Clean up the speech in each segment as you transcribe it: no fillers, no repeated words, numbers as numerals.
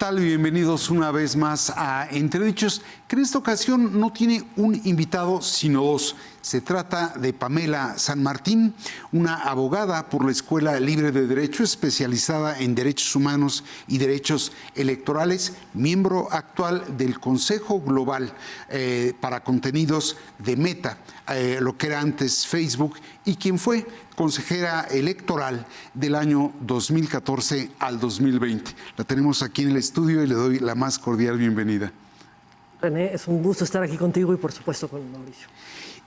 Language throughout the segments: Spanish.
tal? Bienvenidos una vez más a Entre Dichos, que en esta ocasión no tiene un invitado, sino dos. Se trata de Pamela San Martín, una abogada por la Escuela Libre de Derecho, especializada en Derechos Humanos y Derechos Electorales, miembro actual del Consejo Global para Contenidos de Meta, lo que era antes Facebook, y quien fue consejera electoral del año 2014 al 2020. La tenemos aquí en el estudio y le doy la más cordial bienvenida. René, es un gusto estar aquí contigo y por supuesto con Mauricio.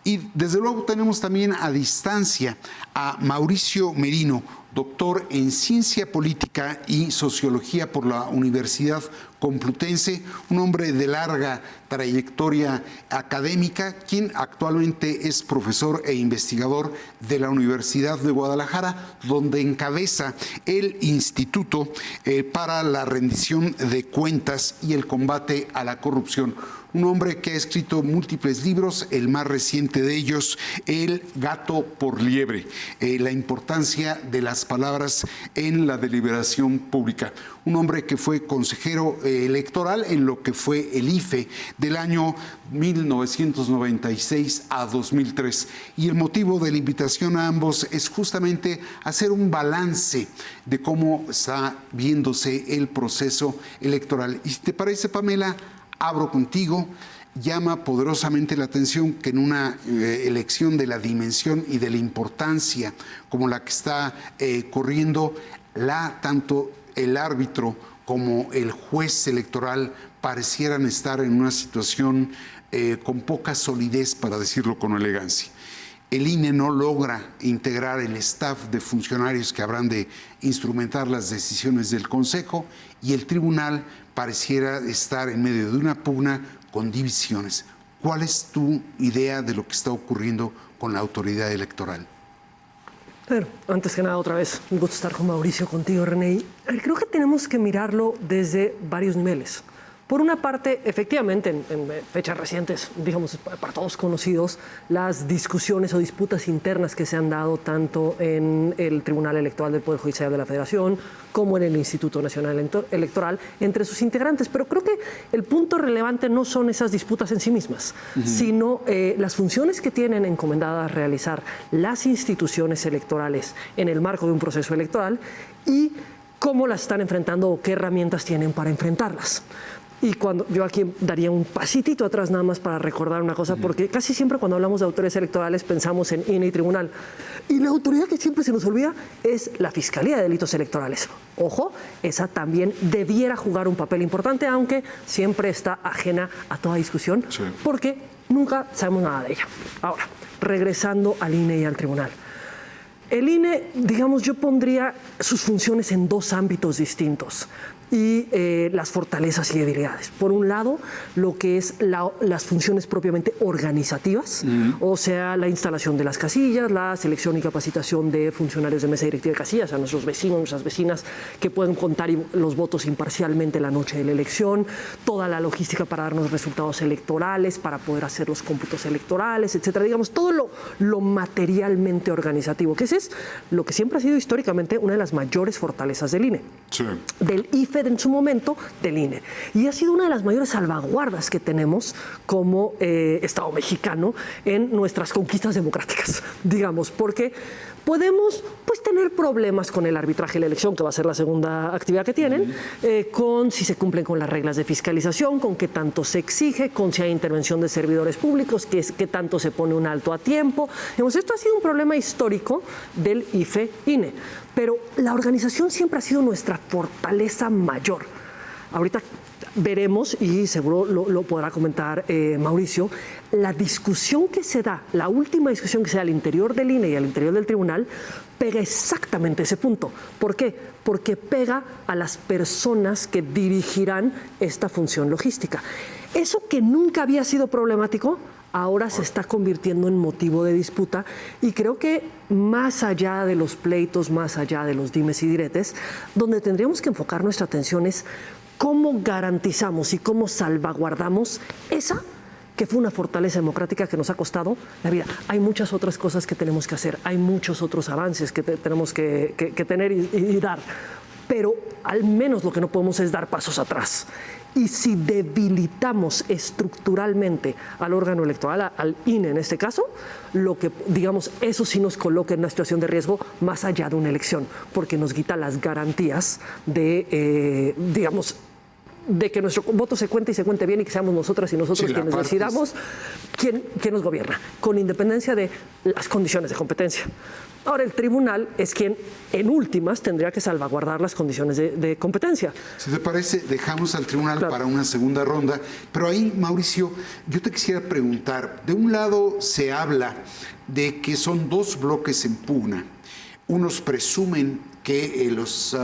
Y desde luego tenemos también a distancia a Mauricio Merino, doctor en Ciencia Política y Sociología por la Universidad Complutense, un hombre de larga trayectoria académica, quien actualmente es profesor e investigador de la Universidad de Guadalajara, donde encabeza el Instituto para la Rendición de Cuentas y el Combate a la Corrupción. Un hombre que ha escrito múltiples libros, el más reciente de ellos, El gato por liebre, la importancia de las palabras en la deliberación pública. Un hombre que fue consejero electoral en lo que fue el IFE del año 1996 a 2003. Y el motivo de la invitación a ambos es justamente hacer un balance de cómo está viéndose el proceso electoral. Y si te parece, Pamela, abro contigo. Llama poderosamente la atención que en una elección de la dimensión y de la importancia como la que está corriendo, tanto el árbitro como el juez electoral parecieran estar en una situación con poca solidez, para decirlo con elegancia. El INE no logra integrar el staff de funcionarios que habrán de instrumentar las decisiones del Consejo, y el tribunal pareciera estar en medio de una pugna con divisiones. ¿Cuál es tu idea de lo que está ocurriendo con la autoridad electoral? Pero antes que nada, otra vez, un gusto estar con Mauricio, contigo, René. Creo que tenemos que mirarlo desde varios niveles. Por una parte, efectivamente, en fechas recientes, digamos, para todos conocidos, las discusiones o disputas internas que se han dado tanto en el Tribunal Electoral del Poder Judicial de la Federación como en el Instituto Nacional Electoral entre sus integrantes. Pero creo que el punto relevante no son esas disputas en sí mismas, sino las funciones que tienen encomendadas realizar las instituciones electorales en el marco de un proceso electoral y cómo las están enfrentando o qué herramientas tienen para enfrentarlas. Y cuando yo aquí daría un pasitito atrás nada más para recordar una cosa, porque casi siempre cuando hablamos de autoridades electorales pensamos en INE y tribunal. Y la autoridad que siempre se nos olvida es la Fiscalía de Delitos Electorales. Ojo, esa también debiera jugar un papel importante, aunque siempre está ajena a toda discusión, porque nunca sabemos nada de ella. Ahora, regresando al INE y al tribunal. El INE, digamos, yo pondría sus funciones en dos ámbitos distintos y las fortalezas y debilidades. Por un lado, lo que es las funciones propiamente organizativas, o sea, la instalación de las casillas, la selección y capacitación de funcionarios de mesa directiva de casillas, a nuestros vecinos, nuestras vecinas que pueden contar los votos imparcialmente la noche de la elección, toda la logística para darnos resultados electorales, para poder hacer los cómputos electorales, etcétera. Digamos, todo lo materialmente organizativo, que ese es lo que siempre ha sido históricamente una de las mayores fortalezas del INE. Sí. Del IFE en su momento, del INE. Y ha sido una de las mayores salvaguardas que tenemos como Estado mexicano en nuestras conquistas democráticas, digamos, porque podemos tener problemas con el arbitraje de la elección, que va a ser la segunda actividad que tienen, con si se cumplen con las reglas de fiscalización, con qué tanto se exige, con si hay intervención de servidores públicos, qué tanto se pone un alto a tiempo. Digamos, esto ha sido un problema histórico del IFE-INE, pero la organización siempre ha sido nuestra fortaleza mayor. Ahorita veremos, y seguro lo podrá comentar Mauricio, la discusión que se da, la última discusión que se da al interior del INE y al interior del tribunal, pega exactamente ese punto. ¿Por qué? Porque pega a las personas que dirigirán esta función logística. Eso que nunca había sido problemático, ahora se está convirtiendo en motivo de disputa, y creo que más allá de los pleitos, más allá de los dimes y diretes, donde tendríamos que enfocar nuestra atención es cómo garantizamos y cómo salvaguardamos esa que fue una fortaleza democrática que nos ha costado la vida. Hay muchas otras cosas que tenemos que hacer, hay muchos otros avances que tenemos que tener y dar, pero al menos lo que no podemos es dar pasos atrás. Y si debilitamos estructuralmente al órgano electoral, al INE en este caso, lo que, digamos, eso sí nos coloca en una situación de riesgo más allá de una elección, porque nos quita las garantías de, digamos, de que nuestro voto se cuente y se cuente bien y que seamos nosotras y nosotros quienes decidamos quién nos gobierna, con independencia de las condiciones de competencia. Ahora, el tribunal es quien, en últimas, tendría que salvaguardar las condiciones de competencia. Si te parece, dejamos al tribunal para una segunda ronda. Pero ahí, Mauricio, yo te quisiera preguntar. De un lado se habla de que son dos bloques en pugna. Unos presumen que los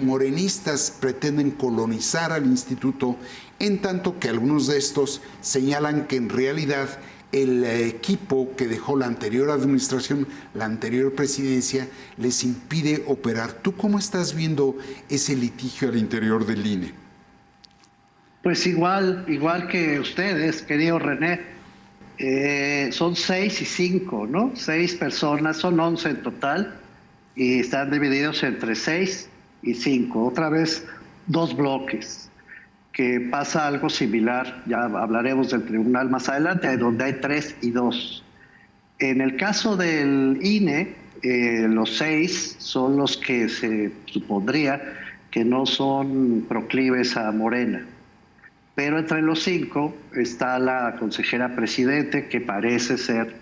morenistas pretenden colonizar al instituto, en tanto que algunos de estos señalan que en realidad el equipo que dejó la anterior administración, la anterior presidencia, les impide operar. ¿Tú cómo estás viendo ese litigio al interior del INE? Pues igual que ustedes, querido René, son 6 y 5, ¿no? 6 personas, son 11 en total, y están divididos entre 6 y 5. Otra vez, 2 bloques. Que pasa algo similar, ya hablaremos del tribunal más adelante, donde hay 3 y 2. En el caso del INE, los 6 son los que se supondría que no son proclives a Morena. Pero entre los 5 está la consejera presidente, que parece ser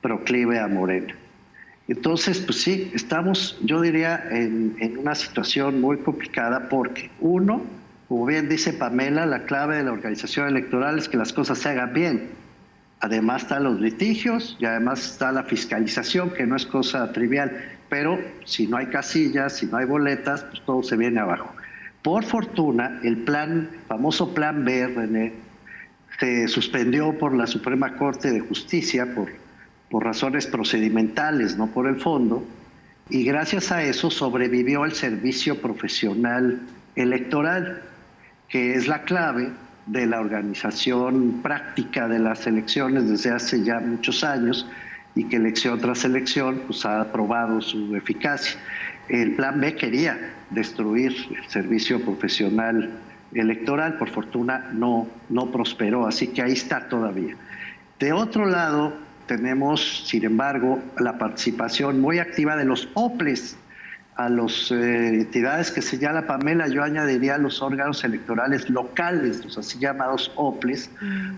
proclive a Morena. Entonces, pues sí, estamos, yo diría, en una situación muy complicada porque, uno, como bien dice Pamela, la clave de la organización electoral es que las cosas se hagan bien. Además están los litigios y además está la fiscalización, que no es cosa trivial. Pero si no hay casillas, si no hay boletas, pues todo se viene abajo. Por fortuna, el famoso plan B, René, se suspendió por la Suprema Corte de Justicia por razones procedimentales, no por el fondo. Y gracias a eso sobrevivió el servicio profesional electoral, que es la clave de la organización práctica de las elecciones desde hace ya muchos años y que elección tras elección pues, ha probado su eficacia. El plan B quería destruir el servicio profesional electoral, por fortuna no prosperó, así que ahí está todavía. De otro lado, tenemos, sin embargo, la participación muy activa de los OPLES, a las entidades que señala Pamela, yo añadiría los órganos electorales locales, los así llamados OPLES,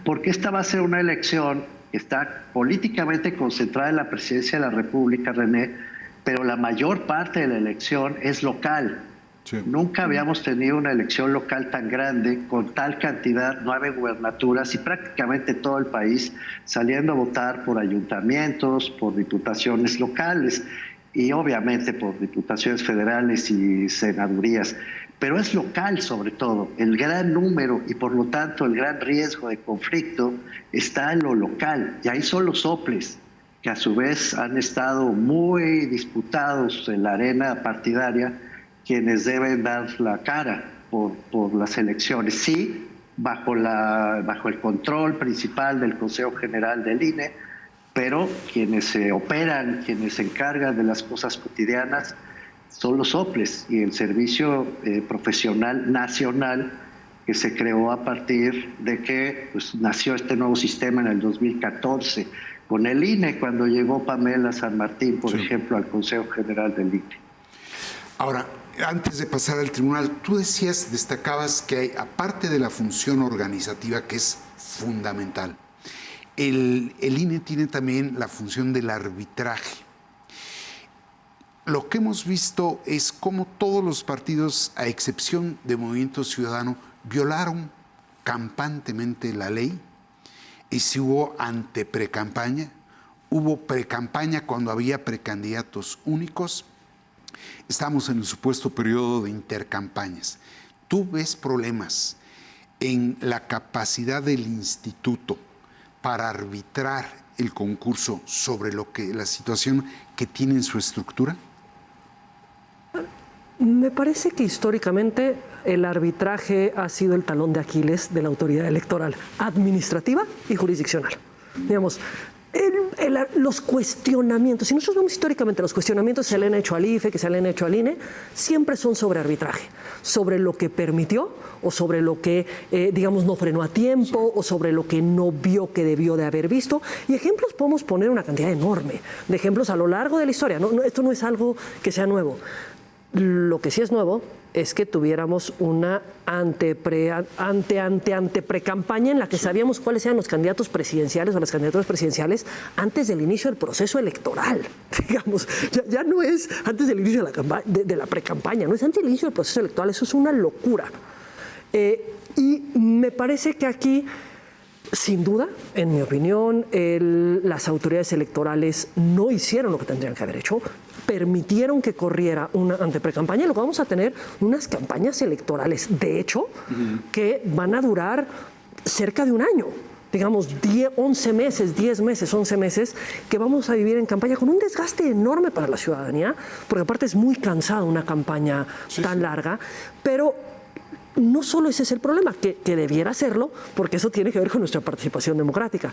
porque esta va a ser una elección que está políticamente concentrada en la presidencia de la República, René, pero la mayor parte de la elección es local. Sí. Nunca habíamos tenido una elección local tan grande, con tal cantidad, 9 gubernaturas y prácticamente todo el país saliendo a votar por ayuntamientos, por diputaciones locales y obviamente por diputaciones federales y senadurías. Pero es local sobre todo. El gran número y por lo tanto el gran riesgo de conflicto está en lo local. Y ahí son los OPLES, que a su vez han estado muy disputados en la arena partidaria, quienes deben dar la cara por las elecciones. Sí, bajo el control principal del Consejo General del INE, pero quienes se operan, quienes se encargan de las cosas cotidianas, son los OPLES y el Servicio Profesional Nacional, que se creó a partir de que pues, nació este nuevo sistema en el 2014, con el INE, cuando llegó Pamela San Martín, por ejemplo, al Consejo General del INE. Ahora, antes de pasar al tribunal, tú destacabas que hay, aparte de la función organizativa, que es fundamental, el INE tiene también la función del arbitraje. Lo que hemos visto es cómo todos los partidos, a excepción de Movimiento Ciudadano, violaron campantemente la ley. Y si hubo pre-campaña, hubo pre-campaña cuando había precandidatos únicos. Estamos en el supuesto periodo de intercampañas. ¿Tú ves problemas en la capacidad del instituto para arbitrar el concurso sobre la situación que tiene en su estructura? Me parece que históricamente el arbitraje ha sido el talón de Aquiles de la autoridad electoral, administrativa y jurisdiccional. Digamos, los cuestionamientos, si nosotros vemos históricamente los cuestionamientos que se le han hecho al IFE, que se le han hecho al INE, siempre son sobre arbitraje, sobre lo que permitió o sobre lo que, digamos, no frenó a tiempo o sobre lo que no vio que debió de haber visto. Y ejemplos podemos poner una cantidad enorme de ejemplos a lo largo de la historia. Esto no es algo que sea nuevo. Lo que sí es nuevo es que tuviéramos una pre-campaña en la que sabíamos cuáles eran los candidatos presidenciales o las candidaturas presidenciales antes del inicio del proceso electoral. Digamos, ya no es antes del inicio de la pre-campaña, no es antes del inicio del proceso electoral, eso es una locura. Y me parece que aquí, sin duda, en mi opinión, las autoridades electorales no hicieron lo que tendrían que haber hecho, permitieron que corriera una anteprecampaña, y luego vamos a tener unas campañas electorales, de hecho, que van a durar cerca de un año. Digamos, 11 meses, que vamos a vivir en campaña con un desgaste enorme para la ciudadanía, porque aparte es muy cansada una campaña tan larga, pero no solo ese es el problema, que debiera serlo, porque eso tiene que ver con nuestra participación democrática.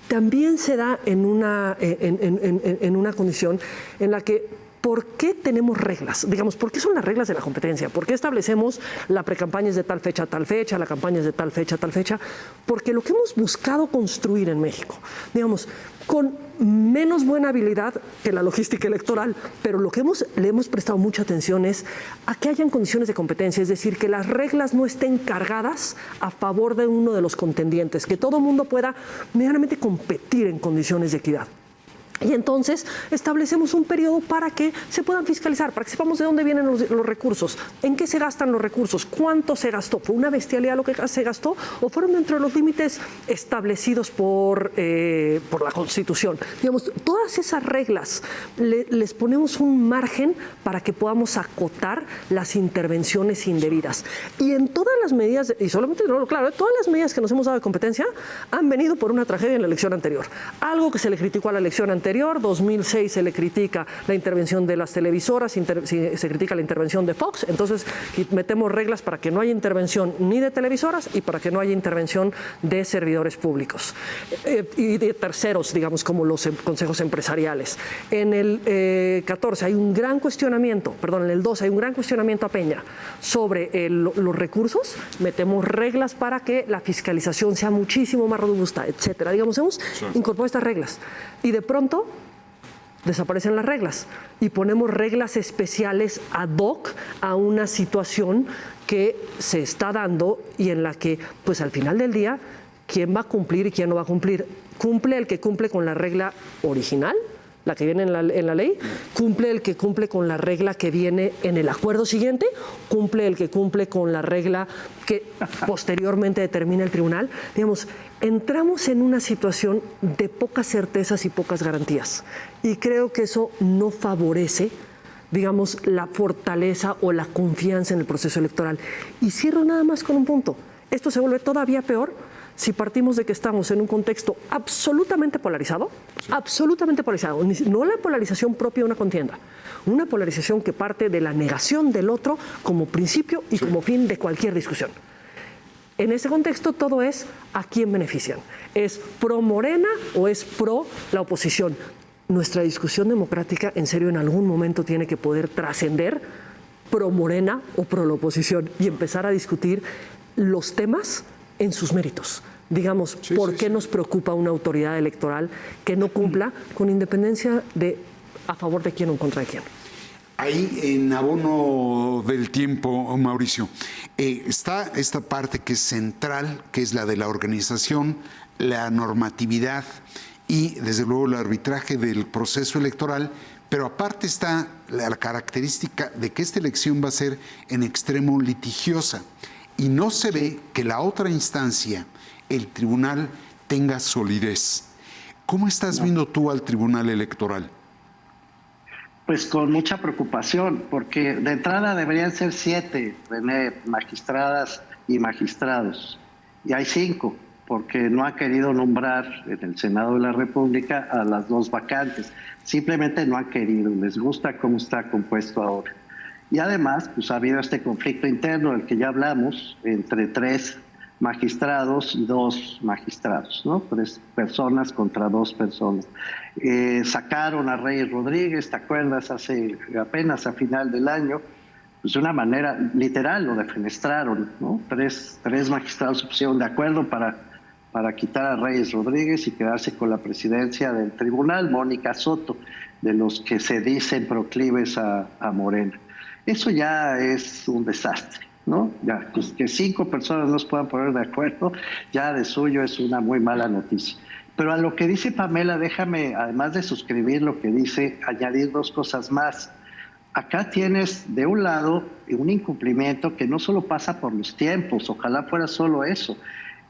También se da en una condición en la que, ¿por qué tenemos reglas? Digamos, ¿por qué son las reglas de la competencia? ¿Por qué establecemos la precampaña es de tal fecha a tal fecha, la campaña es de tal fecha a tal fecha? Porque lo que hemos buscado construir en México, digamos, con menos buena habilidad que la logística electoral, pero lo que le hemos prestado mucha atención es a que hayan condiciones de competencia, es decir, que las reglas no estén cargadas a favor de uno de los contendientes, que todo mundo pueda medianamente competir en condiciones de equidad. Y entonces establecemos un periodo para que se puedan fiscalizar, para que sepamos de dónde vienen los recursos, en qué se gastan los recursos, cuánto se gastó, ¿fue una bestialidad lo que se gastó o fueron dentro de los límites establecidos por la Constitución? Digamos, todas esas reglas les ponemos un margen para que podamos acotar las intervenciones indebidas. Y en todas las medidas, y solamente, claro, todas las medidas que nos hemos dado de competencia han venido por una tragedia en la elección anterior. Algo que se le criticó a la elección anterior, 2006 se le critica la intervención de las televisoras, se critica la intervención de Fox, entonces metemos reglas para que no haya intervención ni de televisoras y para que no haya intervención de servidores públicos y de terceros, digamos, como los consejos empresariales. En el 14 hay un gran cuestionamiento, perdón, en el 12 hay un gran cuestionamiento a Peña sobre los recursos, metemos reglas para que la fiscalización sea muchísimo más robusta, etcétera. Digamos, hemos incorporado estas reglas y de pronto desaparecen las reglas y ponemos reglas especiales ad hoc a una situación que se está dando y en la que, pues al final del día, ¿quién va a cumplir y quién no va a cumplir? ¿Cumple el que cumple con la regla original, la que viene en la ley? ¿Cumple el que cumple con la regla que viene en el acuerdo siguiente? ¿Cumple el que cumple con la regla que posteriormente determina el tribunal? Digamos, entramos en una situación de pocas certezas y pocas garantías. Y creo que eso no favorece, digamos, la fortaleza o la confianza en el proceso electoral. Y cierro nada más con un punto. Esto se vuelve todavía peor si partimos de que estamos en un contexto absolutamente polarizado, no la polarización propia de una contienda, una polarización que parte de la negación del otro como principio y como fin de cualquier discusión. En ese contexto todo es a quién benefician. ¿Es pro Morena o es pro la oposición? Nuestra discusión democrática, en serio, en algún momento tiene que poder trascender pro Morena o pro la oposición y empezar a discutir los temas en sus méritos. Digamos, ¿por qué nos preocupa una autoridad electoral que no cumpla con independencia de a favor de quién o en contra de quién? Ahí, en abono del tiempo, Mauricio, está esta parte que es central, que es la de la organización, la normatividad y, desde luego, el arbitraje del proceso electoral, pero aparte está la característica de que esta elección va a ser en extremo litigiosa y no se ve que la otra instancia, el tribunal, tenga solidez. ¿Cómo estás viendo tú al tribunal electoral? Pues con mucha preocupación, porque de entrada deberían ser 7, René, magistradas y magistrados. Y hay 5, porque no ha querido nombrar en el Senado de la República a las 2 vacantes. Simplemente no han querido, les gusta cómo está compuesto ahora. Y además, pues ha habido este conflicto interno del que ya hablamos, entre 3 magistrados y 2 magistrados, ¿no? 3 personas contra 2 personas. Sacaron a Reyes Rodríguez, ¿te acuerdas? Apenas a final del año, pues de una manera literal lo defenestraron, ¿no? 3 magistrados se pusieron de acuerdo para quitar a Reyes Rodríguez y quedarse con la presidencia del tribunal, Mónica Soto, de los que se dicen proclives a Morena. Eso ya es un desastre, ¿no? Ya, pues que 5 personas no se puedan poner de acuerdo, ya de suyo es una muy mala noticia. Pero a lo que dice Pamela, déjame, además de suscribir lo que dice, añadir 2 cosas más. Acá tienes, de un lado, un incumplimiento que no solo pasa por los tiempos, ojalá fuera solo eso,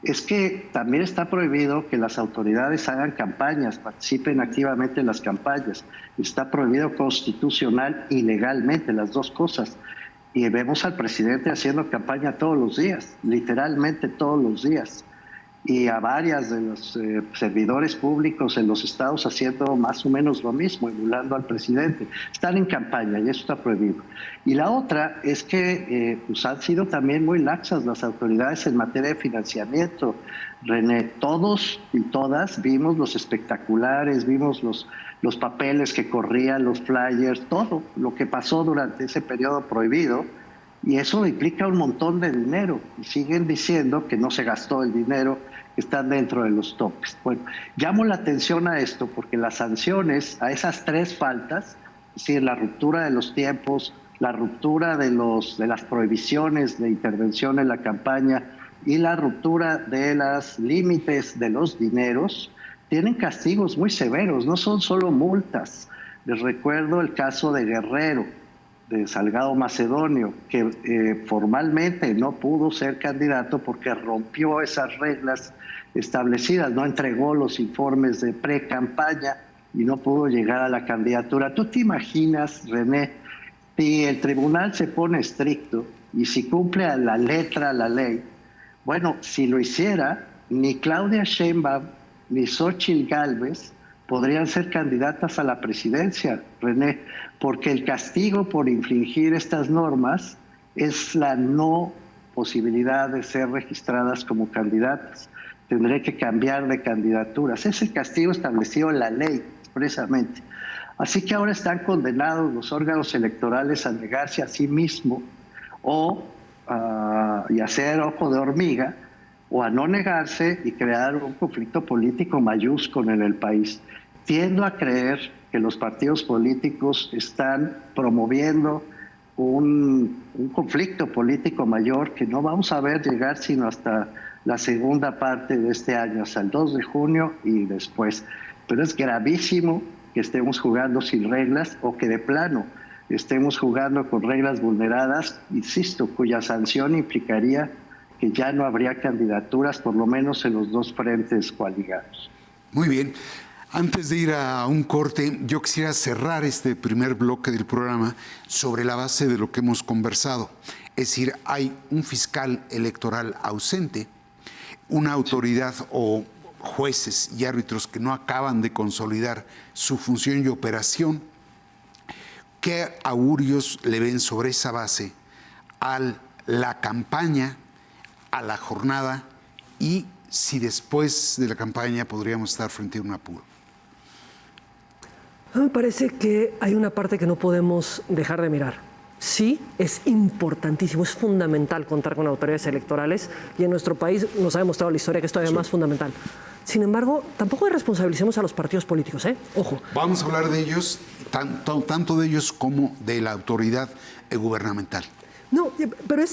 es que también está prohibido que las autoridades hagan campañas, participen activamente en las campañas. Está prohibido constitucional y legalmente, las 2 cosas. Y vemos al presidente haciendo campaña todos los días, literalmente todos los días. Y a varias de los servidores públicos en los estados haciendo más o menos lo mismo, emulando al presidente. Están en campaña y eso está prohibido. Y la otra es que pues han sido también muy laxas las autoridades en materia de financiamiento. René, todos y todas vimos los espectaculares, vimos los papeles que corrían, los flyers, todo lo que pasó durante ese periodo prohibido. Y eso implica un montón de dinero. Y siguen diciendo que no se gastó el dinero, que están dentro de los topes. Bueno, llamo la atención a esto porque las sanciones a esas 3 faltas, es decir, la ruptura de los tiempos, la ruptura de las prohibiciones de intervención en la campaña y la ruptura de los límites de los dineros, tienen castigos muy severos, no son solo multas. Les recuerdo el caso de Guerrero, de Salgado Macedonio, que formalmente no pudo ser candidato porque rompió esas reglas establecidas, no entregó los informes de pre-campaña y no pudo llegar a la candidatura. ¿Tú te imaginas, René, si el tribunal se pone estricto y si cumple a la letra la ley? Bueno, si lo hiciera, ni Claudia Sheinbaum ni Xóchitl Gálvez podrían ser candidatas a la presidencia, René, porque el castigo por infringir estas normas es la no posibilidad de ser registradas como candidatas. Tendré que cambiar de candidaturas. Es el castigo establecido en la ley, expresamente. Así que ahora están condenados los órganos electorales a negarse a sí mismos y hacer ojo de hormiga, o a no negarse y crear un conflicto político mayúsculo en el país. Tiendo a creer que los partidos políticos están promoviendo un conflicto político mayor que no vamos a ver llegar sino hasta la segunda parte de este año, hasta el 2 de junio y después. Pero es gravísimo que estemos jugando sin reglas o que de plano estemos jugando con reglas vulneradas, insisto, cuya sanción implicaría que ya no habría candidaturas, por lo menos en los 2 frentes coaligados. Muy bien. Antes de ir a un corte, yo quisiera cerrar este primer bloque del programa sobre la base de lo que hemos conversado. Es decir, hay un fiscal electoral ausente, una autoridad o jueces y árbitros que no acaban de consolidar su función y operación. ¿Qué augurios le ven sobre esa base a la campaña, a la jornada y si después de la campaña podríamos estar frente a un apuro? A mí me parece que hay una parte que no podemos dejar de mirar. Sí, es importantísimo, es fundamental contar con autoridades electorales y en nuestro país nos ha demostrado la historia que es todavía más fundamental. Sin embargo, tampoco responsabilicemos a los partidos políticos, ¿eh? Ojo. Vamos a hablar de ellos, tanto de ellos como de la autoridad gubernamental. No, pero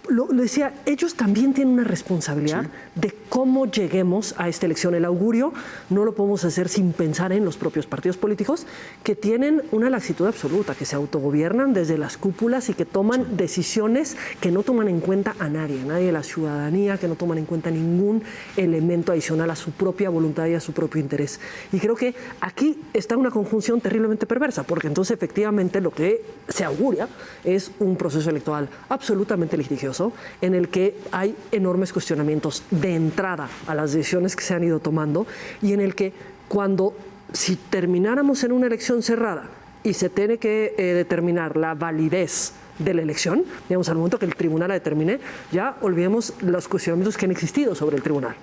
lo decía, ellos también tienen una responsabilidad de cómo lleguemos a esta elección. El augurio no lo podemos hacer sin pensar en los propios partidos políticos que tienen una laxitud absoluta, que se autogobiernan desde las cúpulas y que toman decisiones que no toman en cuenta a nadie de la ciudadanía, que no toman en cuenta ningún elemento adicional a su propia voluntad y a su propio interés. Y creo que aquí está una conjunción terriblemente perversa, porque entonces efectivamente lo que se auguria es un proceso electoral absolutamente litigioso en el que hay enormes cuestionamientos de entrada a las decisiones que se han ido tomando y en el que si termináramos en una elección cerrada y se tiene que determinar la validez de la elección, digamos, al momento que el tribunal la determine, ya olvidemos los cuestionamientos que han existido sobre el tribunal.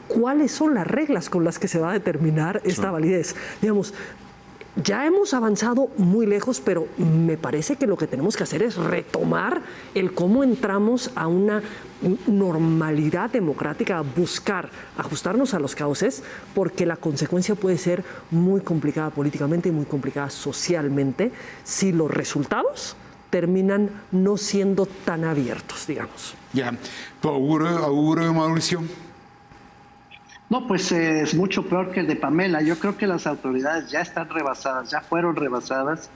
¿Cuáles son las reglas con las que se va a determinar esta validez? Digamos, ya hemos avanzado muy lejos, pero me parece que lo que tenemos que hacer es retomar el cómo entramos a una normalidad democrática, a buscar ajustarnos a los cauces, porque la consecuencia puede ser muy complicada políticamente y muy complicada socialmente si los resultados terminan no siendo tan abiertos, digamos. Ya, tu auguro, Mauricio. No, pues es mucho peor que el de Pamela. Yo creo que las autoridades ya están rebasadas, ya fueron rebasadas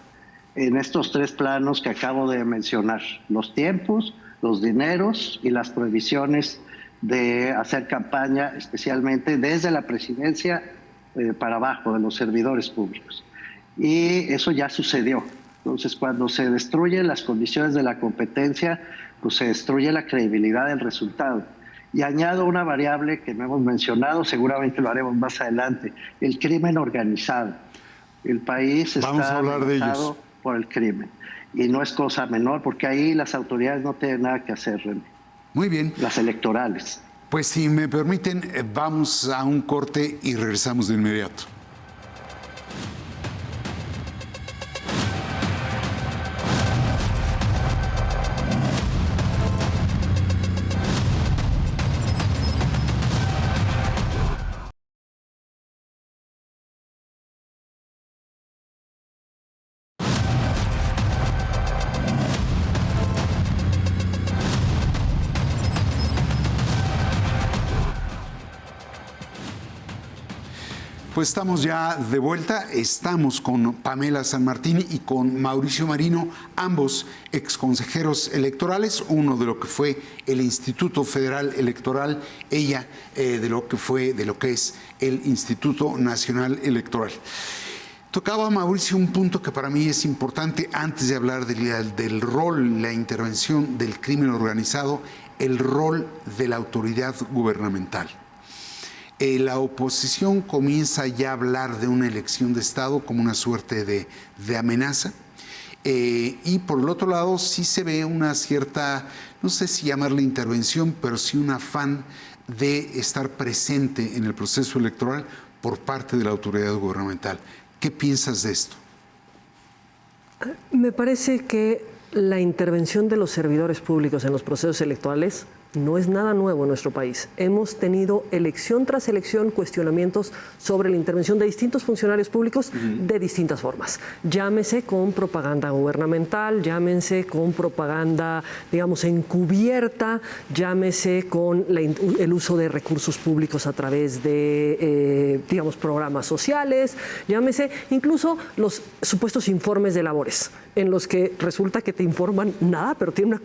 en estos tres planos que acabo de mencionar. Los tiempos, los dineros y las prohibiciones de hacer campaña, especialmente desde la presidencia para abajo, de los servidores públicos. Y eso ya sucedió. Entonces, cuando se destruyen las condiciones de la competencia, pues se destruye la credibilidad del resultado. Y añado una variable que no hemos mencionado, seguramente lo haremos más adelante, el crimen organizado. El país está amenazado por el crimen. Y no es cosa menor, porque ahí las autoridades no tienen nada que hacer, René. Muy bien. Las electorales. Pues si me permiten, vamos a un corte y regresamos de inmediato. Pues estamos ya de vuelta, estamos con Pamela San Martín y con Mauricio Marino, ambos exconsejeros electorales, uno de lo que fue el Instituto Federal Electoral, ella de lo que es el Instituto Nacional Electoral. Tocaba, Mauricio, un punto que para mí es importante antes de hablar del rol, la intervención del crimen organizado, el rol de la autoridad gubernamental. La oposición comienza ya a hablar de una elección de Estado como una suerte de amenaza. Y por el otro lado sí se ve una cierta, no sé si llamarle intervención, pero sí un afán de estar presente en el proceso electoral por parte de la autoridad gubernamental. ¿Qué piensas de esto? Me parece que la intervención de los servidores públicos en los procesos electorales no es nada nuevo en nuestro país. Hemos tenido elección tras elección cuestionamientos sobre la intervención de distintos funcionarios públicos de distintas formas. Llámese con propaganda gubernamental, llámese con propaganda, digamos, encubierta, llámese con el uso de recursos públicos a través de, digamos, programas sociales, llámese incluso los supuestos informes de labores, en los que resulta que te informan nada, pero tienen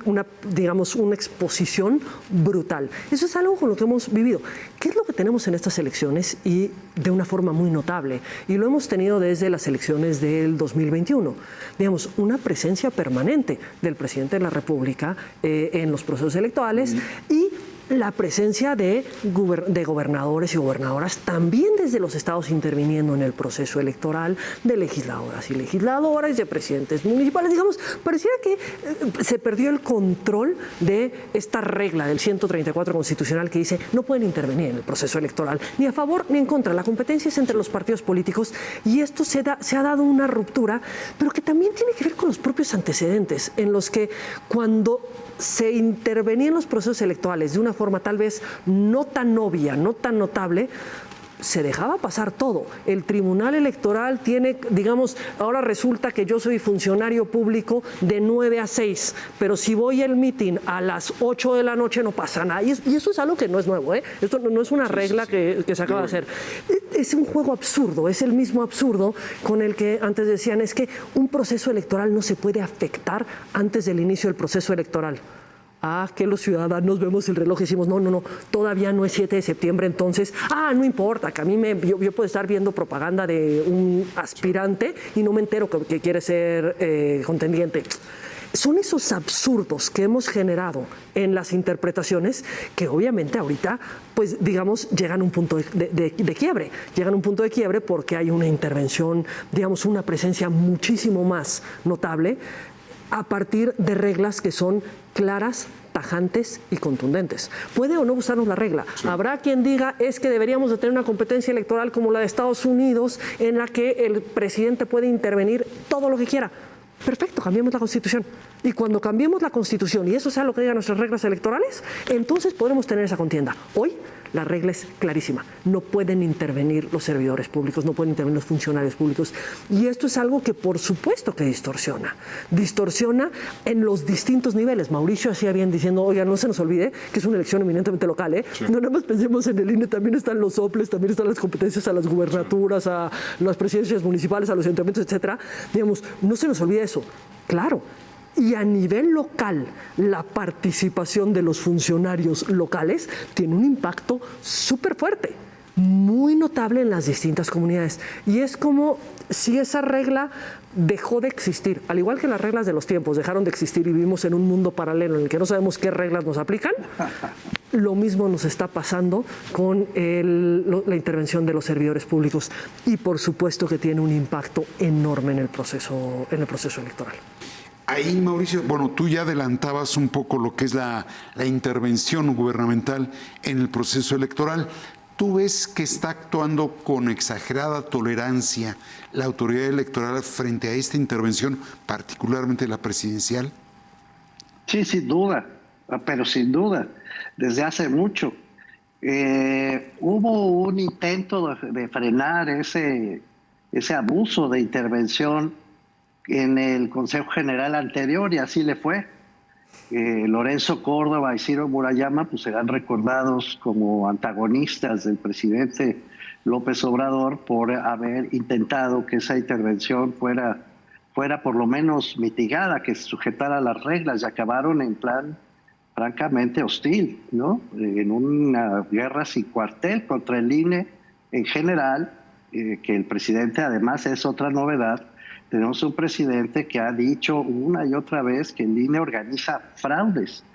digamos, una exposición brutal. Eso es algo con lo que hemos vivido. ¿Qué es lo que tenemos en estas elecciones? Y de una forma muy notable. Y lo hemos tenido desde las elecciones del 2021. Digamos, una presencia permanente del presidente de la República en los procesos electorales y la presencia de gobernadores y gobernadoras también desde los estados interviniendo en el proceso electoral, de legisladoras y legisladoras, de presidentes municipales. Digamos, pareciera que se perdió el control de esta regla del 134 constitucional que dice no pueden intervenir en el proceso electoral, ni a favor ni en contra. La competencia es entre los partidos políticos y esto se ha dado una ruptura, pero que también tiene que ver con los propios antecedentes, en los que cuando se intervenía en los procesos electorales de una forma tal vez no tan obvia, no tan notable, se dejaba pasar todo. El Tribunal Electoral tiene, digamos, ahora resulta que yo soy funcionario público de 9 a 6, pero si voy al meeting a las 8 de la noche no pasa nada. Y eso es algo que no es nuevo, ¿eh? Esto no es una regla que se acaba de hacer. Es un juego absurdo, es el mismo absurdo con el que antes decían, es que un proceso electoral no se puede afectar antes del inicio del proceso electoral. Que los ciudadanos vemos el reloj y decimos, no, todavía no es 7 de septiembre, entonces, no importa, que a mí yo puedo estar viendo propaganda de un aspirante y no me entero que quiere ser contendiente. Son esos absurdos que hemos generado en las interpretaciones que obviamente ahorita, pues digamos, llegan a un punto de quiebre. Llegan a un punto de quiebre porque hay una intervención, digamos, una presencia muchísimo más notable a partir de reglas que son claras, tajantes y contundentes. Puede o no gustarnos la regla. Sí. Habrá quien diga es que deberíamos de tener una competencia electoral como la de Estados Unidos, en la que el presidente puede intervenir todo lo que quiera. Perfecto, cambiemos la Constitución. Y cuando cambiemos la Constitución y eso sea lo que digan nuestras reglas electorales, entonces podremos tener esa contienda. Hoy la regla es clarísima. No pueden intervenir los servidores públicos, no pueden intervenir los funcionarios públicos. Y esto es algo que por supuesto que distorsiona. Distorsiona en los distintos niveles. Mauricio hacía bien diciendo, oiga, no se nos olvide que es una elección eminentemente local, ¿eh? Sí. No nada más pensemos en el INE, también están los soples, también están las competencias a las gubernaturas, a las presidencias municipales, a los ayuntamientos, etcétera. Digamos, no se nos olvide eso. Claro. Y a nivel local, la participación de los funcionarios locales tiene un impacto súper fuerte, muy notable en las distintas comunidades. Y es como si esa regla dejó de existir, al igual que las reglas de los tiempos dejaron de existir y vivimos en un mundo paralelo en el que no sabemos qué reglas nos aplican. Lo mismo nos está pasando con la intervención de los servidores públicos y por supuesto que tiene un impacto enorme en el proceso electoral. Ahí, Mauricio, bueno, tú ya adelantabas un poco lo que es la intervención gubernamental en el proceso electoral. ¿Tú ves que está actuando con exagerada tolerancia la autoridad electoral frente a esta intervención, particularmente la presidencial? Sí, sin duda, pero sin duda, desde hace mucho. Hubo un intento de frenar ese abuso de intervención en el Consejo General anterior y así le fue. Lorenzo Córdoba y Ciro Murayama pues serán recordados como antagonistas del presidente López Obrador por haber intentado que esa intervención fuera por lo menos mitigada, que se sujetara a las reglas, y acabaron en plan francamente hostil, ¿no? En una guerra sin cuartel contra el INE en general, que el presidente además es otra novedad. Tenemos un presidente que ha dicho una y otra vez que el INE organiza fraudes,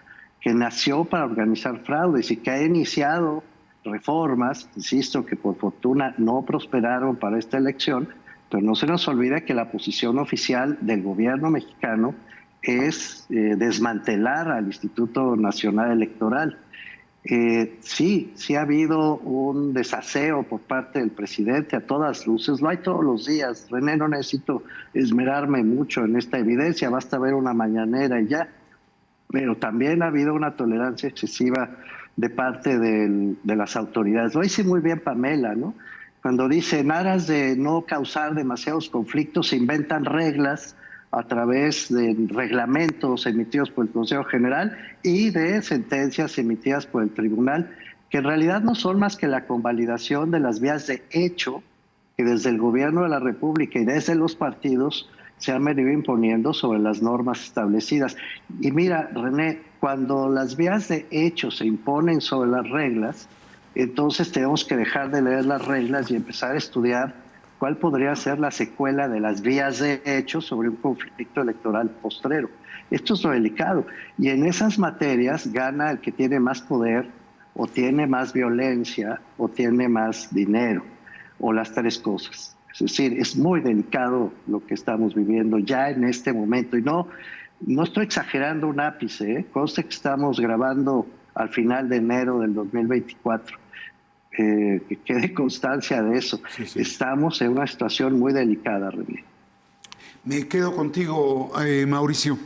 que nació para organizar fraudes y que ha iniciado reformas, insisto, que por fortuna no prosperaron para esta elección, pero no se nos olvide que la posición oficial del gobierno mexicano es desmantelar al Instituto Nacional Electoral. Sí ha habido un desaseo por parte del presidente a todas luces, lo hay todos los días. René, no necesito esmerarme mucho en esta evidencia, basta ver una mañanera y ya. Pero también ha habido una tolerancia excesiva de parte de las autoridades. Lo dice muy bien Pamela, ¿no? Cuando dice, en aras de no causar demasiados conflictos, se inventan reglas a través de reglamentos emitidos por el Consejo General y de sentencias emitidas por el Tribunal, que en realidad no son más que la convalidación de las vías de hecho que desde el Gobierno de la República y desde los partidos se han venido imponiendo sobre las normas establecidas. Y mira, René, cuando las vías de hecho se imponen sobre las reglas, entonces tenemos que dejar de leer las reglas y empezar a estudiar cuál podría ser la secuela de las vías de hecho sobre un conflicto electoral postrero. Esto es lo delicado. Y en esas materias gana el que tiene más poder, o tiene más violencia, o tiene más dinero, o las tres cosas. Es decir, es muy delicado lo que estamos viviendo ya en este momento. Y no estoy exagerando un ápice, ¿eh? Conste que estamos grabando al final de enero del 2024. Que quede constancia de eso. Sí. Estamos en una situación muy delicada, René. Me quedo contigo, Mauricio.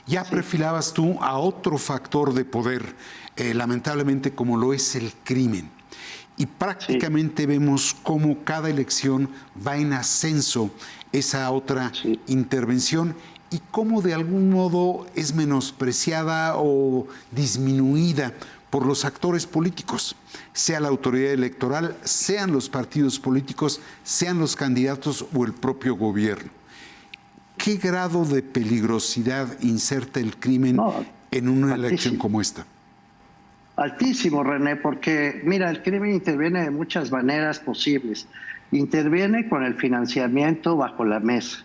Ya perfilabas tú a otro factor de poder, lamentablemente, como lo es el crimen. Y prácticamente vemos cómo cada elección va en ascenso esa otra intervención y cómo de algún modo es menospreciada o disminuida por los actores políticos, sea la autoridad electoral, sean los partidos políticos, sean los candidatos o el propio gobierno. ¿Qué grado de peligrosidad inserta el crimen en una elección como esta? Altísimo, René, porque mira, el crimen interviene de muchas maneras posibles. Interviene con el financiamiento bajo la mesa.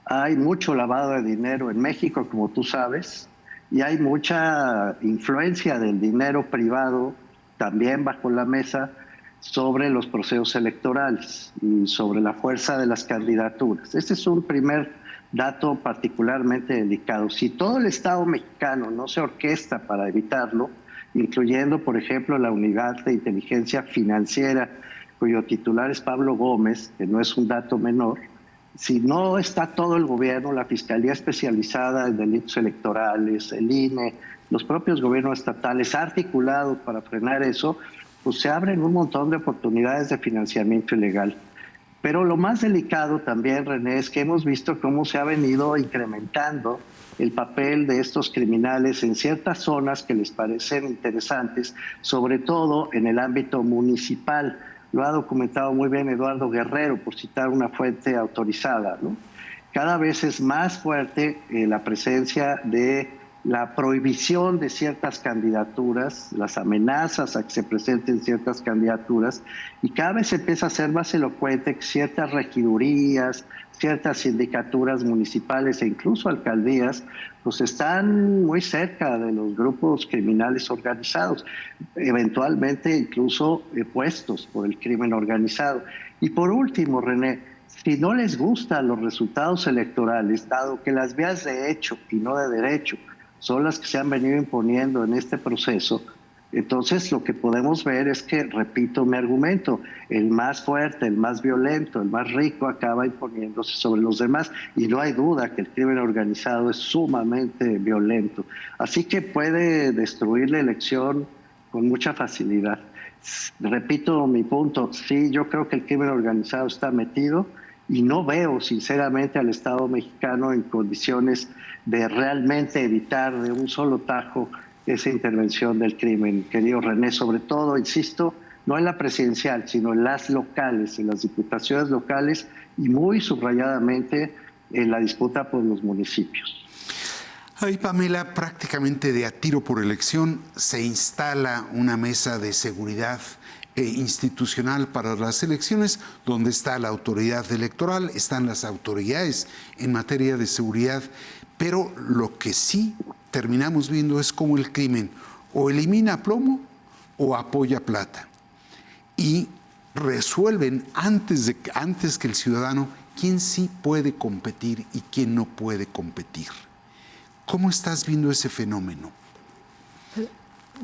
Hay mucho lavado de dinero en México, como tú sabes, y hay mucha influencia del dinero privado también bajo la mesa sobre los procesos electorales y sobre la fuerza de las candidaturas. Este es un primer dato particularmente delicado. Si todo el Estado mexicano no se orquesta para evitarlo, incluyendo, por ejemplo, la Unidad de Inteligencia Financiera, cuyo titular es Pablo Gómez, que no es un dato menor, si no está todo el gobierno, la Fiscalía Especializada en Delitos Electorales, el INE, los propios gobiernos estatales articulados para frenar eso, pues se abren un montón de oportunidades de financiamiento ilegal. Pero lo más delicado también, René, es que hemos visto cómo se ha venido incrementando el papel de estos criminales en ciertas zonas que les parecen interesantes, sobre todo en el ámbito municipal. Lo ha documentado muy bien Eduardo Guerrero, por citar una fuente autorizada, ¿no? Cada vez es más fuerte la presencia de la prohibición de ciertas candidaturas, las amenazas a que se presenten ciertas candidaturas, y cada vez se empieza a ser más elocuente que ciertas regidurías, ciertas sindicaturas municipales e incluso alcaldías, pues están muy cerca de los grupos criminales organizados, eventualmente incluso puestos por el crimen organizado. Y por último, René, si no les gustan los resultados electorales, dado que las vías de hecho y no de derecho son las que se han venido imponiendo en este proceso, entonces lo que podemos ver es que, repito mi argumento, el más fuerte, el más violento, el más rico acaba imponiéndose sobre los demás, y no hay duda que el crimen organizado es sumamente violento. Así que puede destruir la elección con mucha facilidad. Repito mi punto, sí, yo creo que el crimen organizado está metido, y no veo sinceramente al Estado mexicano en condiciones de realmente evitar de un solo tajo esa intervención del crimen, querido René, sobre todo, insisto, no en la presidencial, sino en las locales, en las diputaciones locales, y muy subrayadamente en la disputa por los municipios. Ahí, Pamela, prácticamente de a tiro por elección se instala una mesa de seguridad institucional para las elecciones, donde está la autoridad electoral, están las autoridades en materia de seguridad, pero lo que sí terminamos viendo es cómo el crimen o elimina plomo o apoya plata, y resuelven antes que el ciudadano quién sí puede competir y quién no puede competir. ¿Cómo estás viendo ese fenómeno?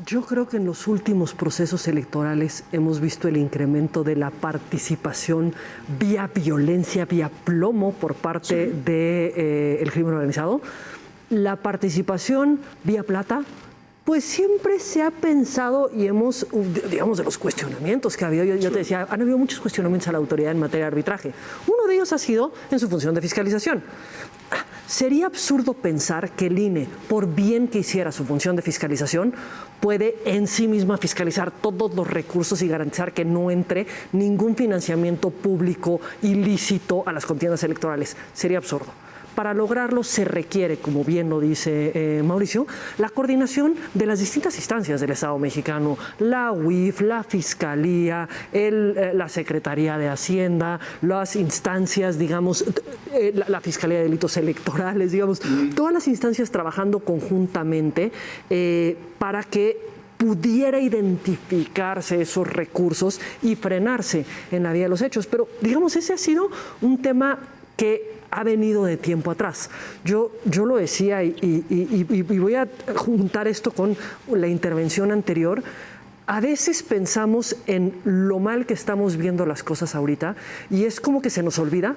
Yo creo que en los últimos procesos electorales hemos visto el incremento de la participación vía violencia, vía plomo por parte del crimen organizado. La participación vía plata, pues siempre se ha pensado, y hemos, digamos, de los cuestionamientos que ha habido, yo te decía, han habido muchos cuestionamientos a la autoridad en materia de arbitraje. Uno de ellos ha sido en su función de fiscalización. Sería absurdo pensar que el INE, por bien que hiciera su función de fiscalización, puede en sí misma fiscalizar todos los recursos y garantizar que no entre ningún financiamiento público ilícito a las contiendas electorales. Sería absurdo. Para lograrlo se requiere, como bien lo dice Mauricio, la coordinación de las distintas instancias del Estado mexicano, la UIF, la Fiscalía, la Secretaría de Hacienda, las instancias, digamos, la Fiscalía de Delitos Electorales, digamos, todas las instancias trabajando conjuntamente para que pudiera identificarse esos recursos y frenarse en la vía de los hechos. Pero, digamos, ese ha sido un tema que ha venido de tiempo atrás. Yo lo decía y voy a juntar esto con la intervención anterior. A veces pensamos en lo mal que estamos viendo las cosas ahorita, y es como que se nos olvida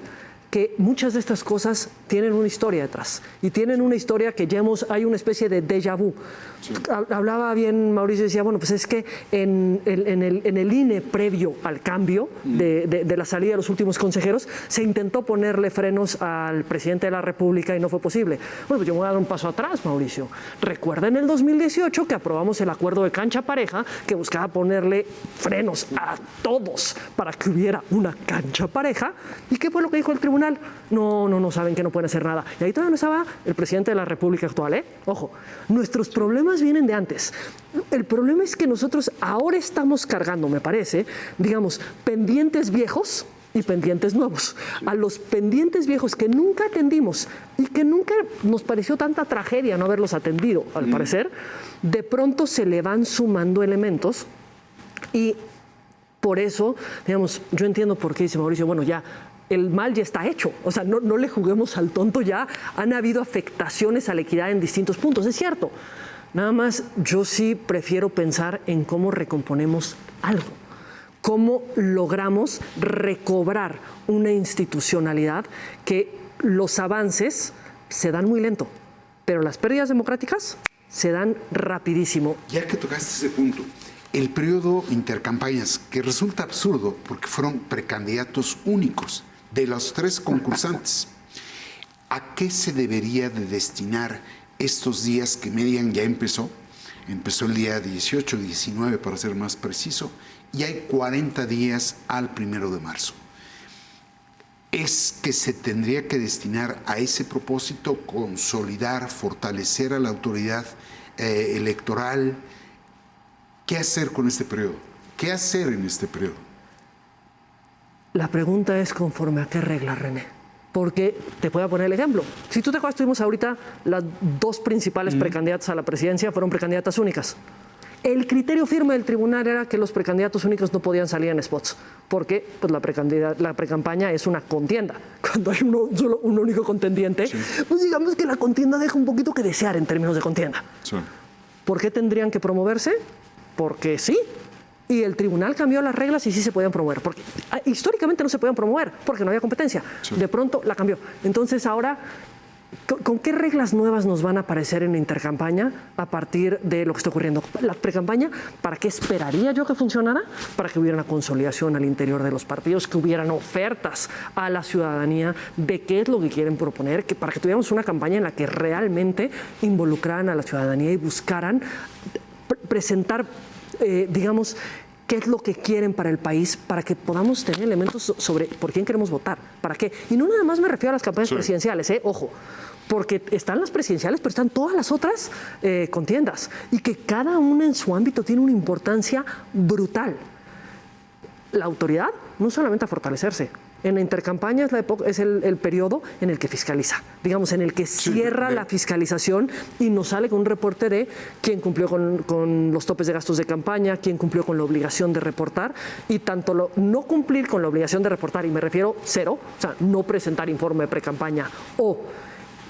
que muchas de estas cosas tienen una historia detrás, y tienen una historia que ya hay una especie de déjà vu. Sí. Hablaba bien Mauricio, decía, bueno, pues es que en el INE previo al cambio de la salida de los últimos consejeros, se intentó ponerle frenos al presidente de la República y no fue posible. Bueno, pues yo me voy a dar un paso atrás, Mauricio. Recuerda en el 2018 que aprobamos el acuerdo de cancha pareja, que buscaba ponerle frenos a todos para que hubiera una cancha pareja. ¿Y qué fue lo que dijo el tribunal? No, saben que no pueden hacer nada. Y ahí todavía no estaba el presidente de la República actual, ¿eh? Ojo, nuestros problemas vienen de antes. El problema es que nosotros ahora estamos cargando, me parece, digamos, pendientes viejos y pendientes nuevos. A los pendientes viejos que nunca atendimos y que nunca nos pareció tanta tragedia no haberlos atendido, al parecer, de pronto se le van sumando elementos, y por eso, digamos, yo entiendo por qué dice Mauricio, bueno, ya el mal ya está hecho. O sea, no le juguemos al tonto, ya han habido afectaciones a la equidad en distintos puntos, es cierto. Nada más, yo sí prefiero pensar en cómo recomponemos algo, cómo logramos recobrar una institucionalidad que los avances se dan muy lento, pero las pérdidas democráticas se dan rapidísimo. Ya que tocaste ese punto, el periodo intercampañas, que resulta absurdo porque fueron precandidatos únicos de los 3 concursantes, ¿a qué se debería de destinar estos días que median ya empezó? Empezó el día 18, 19 para ser más preciso, y hay 40 días al 1 de marzo. Es que se tendría que destinar a ese propósito, consolidar, fortalecer a la autoridad electoral. ¿Qué hacer con este periodo? ¿Qué hacer en este periodo? La pregunta es conforme a qué regla, René. Porque te voy a poner el ejemplo. Si tú te acuerdas, tuvimos ahorita las 2 principales precandidatas a la presidencia, fueron precandidatas únicas. El criterio firme del tribunal era que los precandidatos únicos no podían salir en spots, porque pues, la precampaña es una contienda. Cuando hay solo un único contendiente, sí, pues digamos que la contienda deja un poquito que desear en términos de contienda. Sí. ¿Por qué tendrían que promoverse? Porque sí. Y el tribunal cambió las reglas y sí se podían promover. Porque históricamente no se podían promover porque no había competencia. Sí. De pronto la cambió. Entonces ahora, ¿con qué reglas nuevas nos van a aparecer en la intercampaña a partir de lo que está ocurriendo? La precampaña, ¿para qué esperaría yo que funcionara? Para que hubiera una consolidación al interior de los partidos, que hubieran ofertas a la ciudadanía de qué es lo que quieren proponer, para que tuviéramos una campaña en la que realmente involucraran a la ciudadanía y buscaran presentar, digamos, qué es lo que quieren para el país, para que podamos tener elementos sobre por quién queremos votar, para qué. Y no nada más me refiero a las campañas presidenciales, ojo, porque están las presidenciales, pero están todas las otras contiendas, y que cada una en su ámbito tiene una importancia brutal. La autoridad no solamente a fortalecerse. En la intercampaña es el periodo en el que fiscaliza, digamos, en el que cierra la fiscalización y nos sale con un reporte de quién cumplió con los topes de gastos de campaña, quién cumplió con la obligación de reportar, y tanto no cumplir con la obligación de reportar, y me refiero 0, o sea, no presentar informe de precampaña o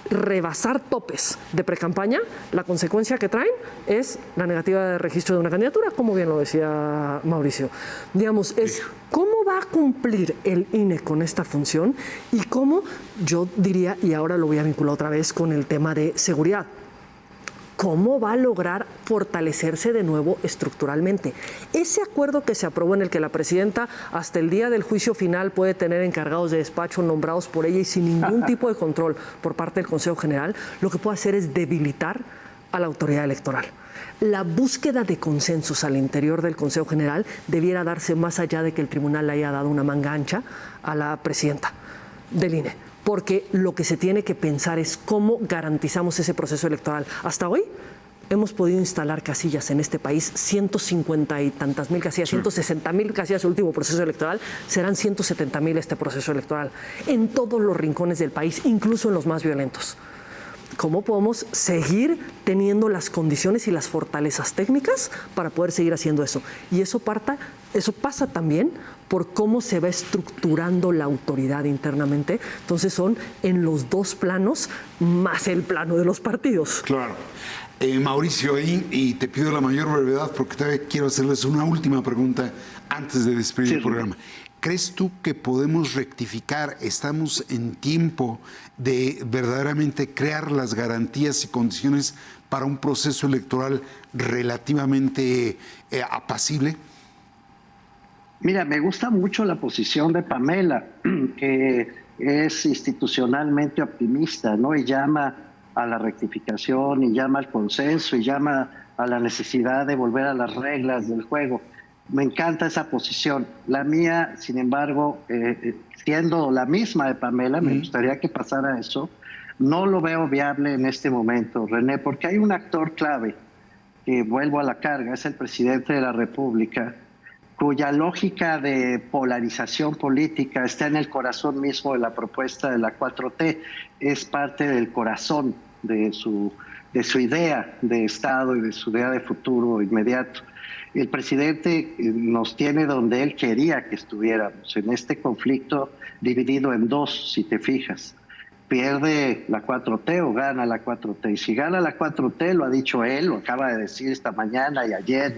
rebasar topes de precampaña, la consecuencia que traen es la negativa de registro de una candidatura, como bien lo decía Mauricio. Digamos, es cómo va a cumplir el INE con esta función y cómo, yo diría, y ahora lo voy a vincular otra vez con el tema de seguridad, ¿cómo va a lograr fortalecerse de nuevo estructuralmente? Ese acuerdo que se aprobó, en el que la presidenta hasta el día del juicio final puede tener encargados de despacho nombrados por ella y sin ningún tipo de control por parte del Consejo General, lo que puede hacer es debilitar a la autoridad electoral. La búsqueda de consensos al interior del Consejo General debiera darse más allá de que el tribunal le haya dado una manga ancha a la presidenta del INE. Porque lo que se tiene que pensar es cómo garantizamos ese proceso electoral. Hasta hoy hemos podido instalar casillas en este país, 150 y tantas mil casillas, 160,000 casillas el último proceso electoral, serán 170,000 este proceso electoral, en todos los rincones del país, incluso en los más violentos. ¿Cómo podemos seguir teniendo las condiciones y las fortalezas técnicas para poder seguir haciendo eso? Y eso pasa también por cómo se va estructurando la autoridad internamente. Entonces son en los 2 planos más el plano de los partidos. Claro. Mauricio, y te pido la mayor brevedad porque todavía quiero hacerles una última pregunta antes de despedir el programa. ¿Crees tú que podemos rectificar? ¿Estamos en tiempo de verdaderamente crear las garantías y condiciones para un proceso electoral relativamente apacible? Mira, me gusta mucho la posición de Pamela, que es institucionalmente optimista, ¿no? Y llama a la rectificación, y llama al consenso, y llama a la necesidad de volver a las reglas del juego. Me encanta esa posición. La mía, sin embargo, siendo la misma de Pamela, me gustaría que pasara eso. No lo veo viable en este momento, René, porque hay un actor clave, que vuelvo a la carga, es el presidente de la República, cuya lógica de polarización política está en el corazón mismo de la propuesta de la 4T, es parte del corazón de su idea de Estado y de su idea de futuro inmediato. el presidente nos tiene donde él quería que estuviéramos, en este conflicto dividido en dos, si te fijas. Pierde la 4T o gana la 4T. Y si gana la 4T, lo ha dicho él, lo acaba de decir esta mañana y ayer,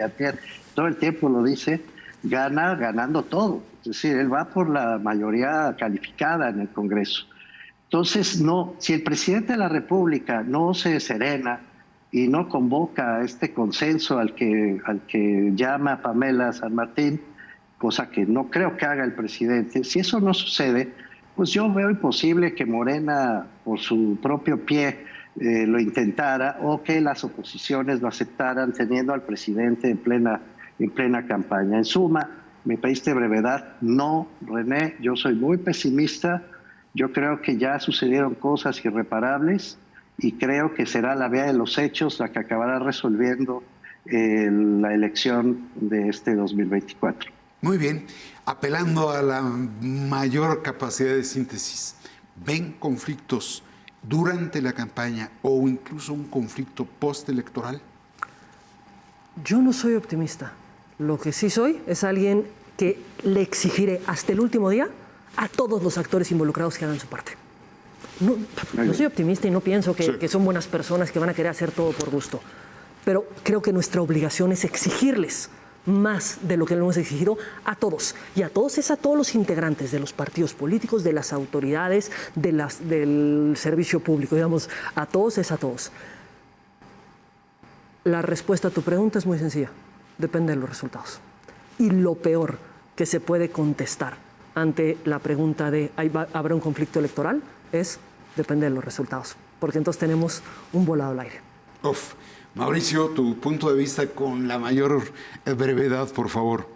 todo el tiempo lo dice, gana ganando todo. Es decir, él va por la mayoría calificada en el Congreso. Entonces, no, si el presidente de la República no se serena y no convoca a este consenso al que llama Pamela San Martín, cosa que no creo que haga el presidente, si eso no sucede, pues yo veo imposible que Morena, por su propio pie, lo intentara, o que las oposiciones lo aceptaran teniendo al presidente en plena campaña. En suma, me pediste brevedad. No, René, yo soy muy pesimista. Yo creo que ya sucedieron cosas irreparables y creo que será la vía de los hechos la que acabará resolviendo la elección de este 2024. Muy bien, apelando a la mayor capacidad de síntesis, ¿ven conflictos durante la campaña o incluso un conflicto postelectoral? Yo no soy optimista. Lo que sí soy es alguien que le exigiré hasta el último día a todos los actores involucrados que hagan su parte. No soy optimista y no pienso que son buenas personas que van a querer hacer todo por gusto. Pero creo que nuestra obligación es exigirles más de lo que le hemos exigido a todos. Y a todos es a todos los integrantes de los partidos políticos, de las autoridades, del servicio público. Digamos, a todos es a todos. La respuesta a tu pregunta es muy sencilla. Depende de los resultados. Y lo peor que se puede contestar ante la pregunta de ¿habrá un conflicto electoral? Es depende de los resultados. Porque entonces tenemos un volado al aire. Mauricio, tu punto de vista con la mayor brevedad, por favor.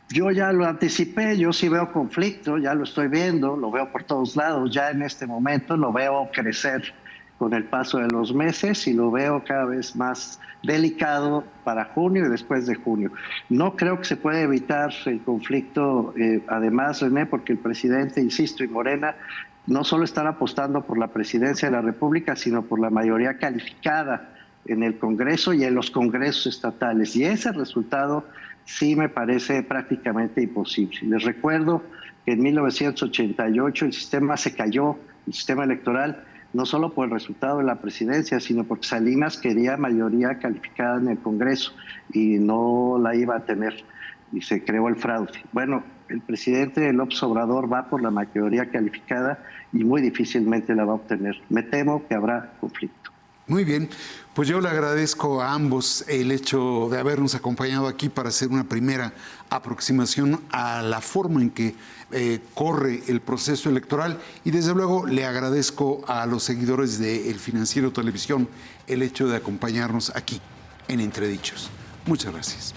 Yo ya lo anticipé, yo sí veo conflicto, ya lo estoy viendo, lo veo por todos lados, ya en este momento lo veo crecer con el paso de los meses y lo veo cada vez más delicado para junio y después de junio. No creo que se pueda evitar el conflicto, además, René, porque el presidente, insisto, y Morena no solo están apostando por la presidencia de la República, sino por la mayoría calificada en el Congreso y en los congresos estatales. Y ese resultado sí me parece prácticamente imposible. Les recuerdo que en 1988 el sistema se cayó, el sistema electoral, no solo por el resultado de la presidencia, sino porque Salinas quería mayoría calificada en el Congreso y no la iba a tener y se creó el fraude. Bueno, el presidente López Obrador va por la mayoría calificada y muy difícilmente la va a obtener. Me temo que habrá conflicto. Muy bien, pues yo le agradezco a ambos el hecho de habernos acompañado aquí para hacer una primera aproximación a la forma en que corre el proceso electoral y desde luego le agradezco a los seguidores de El Financiero Televisión el hecho de acompañarnos aquí en Entredichos. Muchas gracias.